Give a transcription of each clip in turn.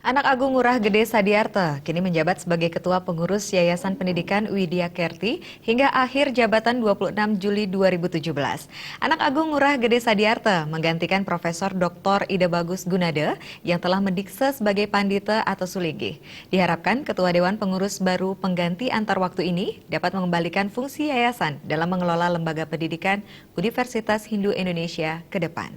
Anak Agung Ngurah Gede Sadiarta kini menjabat sebagai Ketua Pengurus Yayasan Pendidikan Widya Kerti hingga akhir jabatan 26 Juli 2017. Anak Agung Ngurah Gede Sadiarta menggantikan Profesor Dr. Ida Bagus Gunade yang telah mendikse sebagai pandita atau sulinggih. Diharapkan Ketua Dewan Pengurus baru pengganti antar waktu ini dapat mengembalikan fungsi yayasan dalam mengelola lembaga pendidikan Universitas Hindu Indonesia ke depan.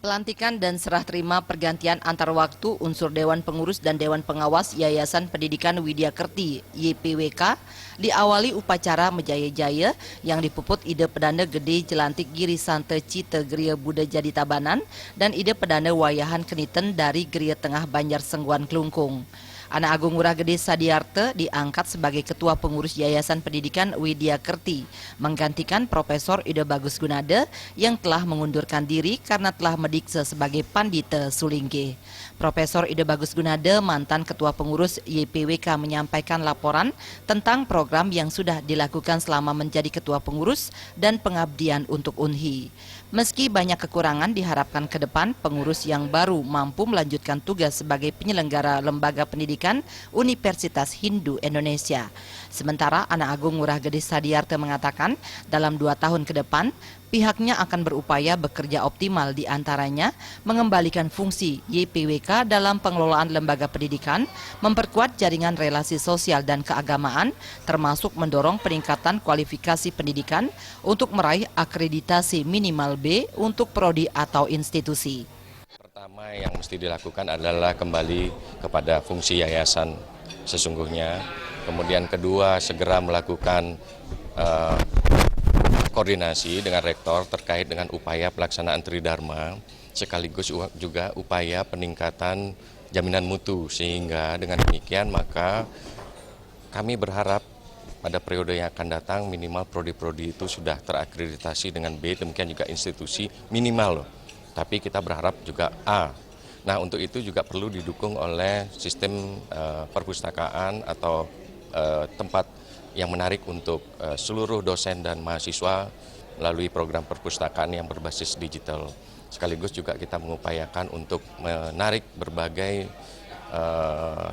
Pelantikan dan serah terima pergantian antar waktu unsur Dewan Pengurus dan Dewan Pengawas Yayasan Pendidikan Widya Kerti (YPWK) diawali upacara Mejaya-jaya yang dipuput Ide Pedanda Gede Jelantik Giri Sante Cite Geria Buddha Jadi Tabanan dan Ide Pedanda Wayahan Keniten dari Geria Tengah Banjar Sengguan Klungkung. Anak Agung Ngurah Gede Sadiarta diangkat sebagai Ketua Pengurus Yayasan Pendidikan Widya Kerti, menggantikan Profesor Ida Bagus Gunade yang telah mengundurkan diri karena telah mendikse sebagai pandita sulinggih. Profesor Ida Bagus Gunade, mantan Ketua Pengurus YPWK, menyampaikan laporan tentang program yang sudah dilakukan selama menjadi Ketua Pengurus dan pengabdian untuk UNHI. Meski banyak kekurangan, diharapkan ke depan pengurus yang baru mampu melanjutkan tugas sebagai penyelenggara lembaga pendidikan Universitas Hindu Indonesia. Sementara Anak Agung Ngurah Gede Sadiarta mengatakan dalam 2 tahun ke depan pihaknya akan berupaya bekerja optimal, di antaranya mengembalikan fungsi YPWK dalam pengelolaan lembaga pendidikan, memperkuat jaringan relasi sosial dan keagamaan, termasuk mendorong peningkatan kualifikasi pendidikan untuk meraih akreditasi minimal B untuk prodi atau institusi. Pertama yang mesti dilakukan adalah kembali kepada fungsi yayasan sesungguhnya. Kemudian kedua, segera melakukan koordinasi dengan rektor terkait dengan upaya pelaksanaan Tridharma, sekaligus juga upaya peningkatan jaminan mutu, sehingga dengan demikian maka kami berharap pada periode yang akan datang minimal prodi-prodi itu sudah terakreditasi dengan B, demikian juga institusi minimal loh. Tapi kita berharap juga A. Nah, untuk itu juga perlu didukung oleh sistem perpustakaan atau tempat yang menarik untuk seluruh dosen dan mahasiswa melalui program perpustakaan yang berbasis digital. Sekaligus juga kita mengupayakan untuk menarik berbagai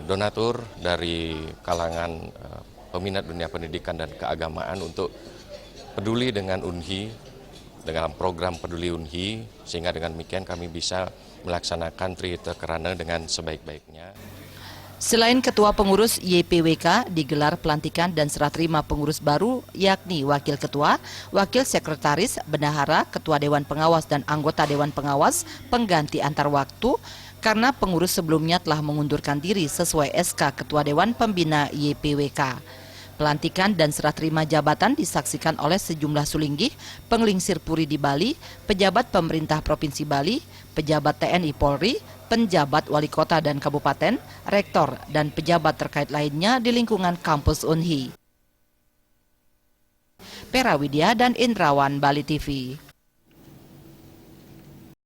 donatur dari kalangan peminat dunia pendidikan dan keagamaan untuk peduli dengan UNHI, dengan program peduli UNHI, sehingga dengan demikian kami bisa melaksanakan Trihita Karana dengan sebaik-baiknya. Selain Ketua Pengurus YPWK, digelar pelantikan dan serah terima pengurus baru, yakni Wakil Ketua, Wakil Sekretaris, Bendahara, Ketua Dewan Pengawas dan anggota Dewan Pengawas pengganti antar waktu karena pengurus sebelumnya telah mengundurkan diri sesuai SK Ketua Dewan Pembina YPWK. Pelantikan dan serah terima jabatan disaksikan oleh sejumlah sulinggih, penglingsir puri di Bali, pejabat pemerintah Provinsi Bali, pejabat TNI Polri, penjabat wali kota dan kabupaten, rektor, dan pejabat terkait lainnya di lingkungan kampus UNHI. Pera Widya dan Indrawan, Bali TV.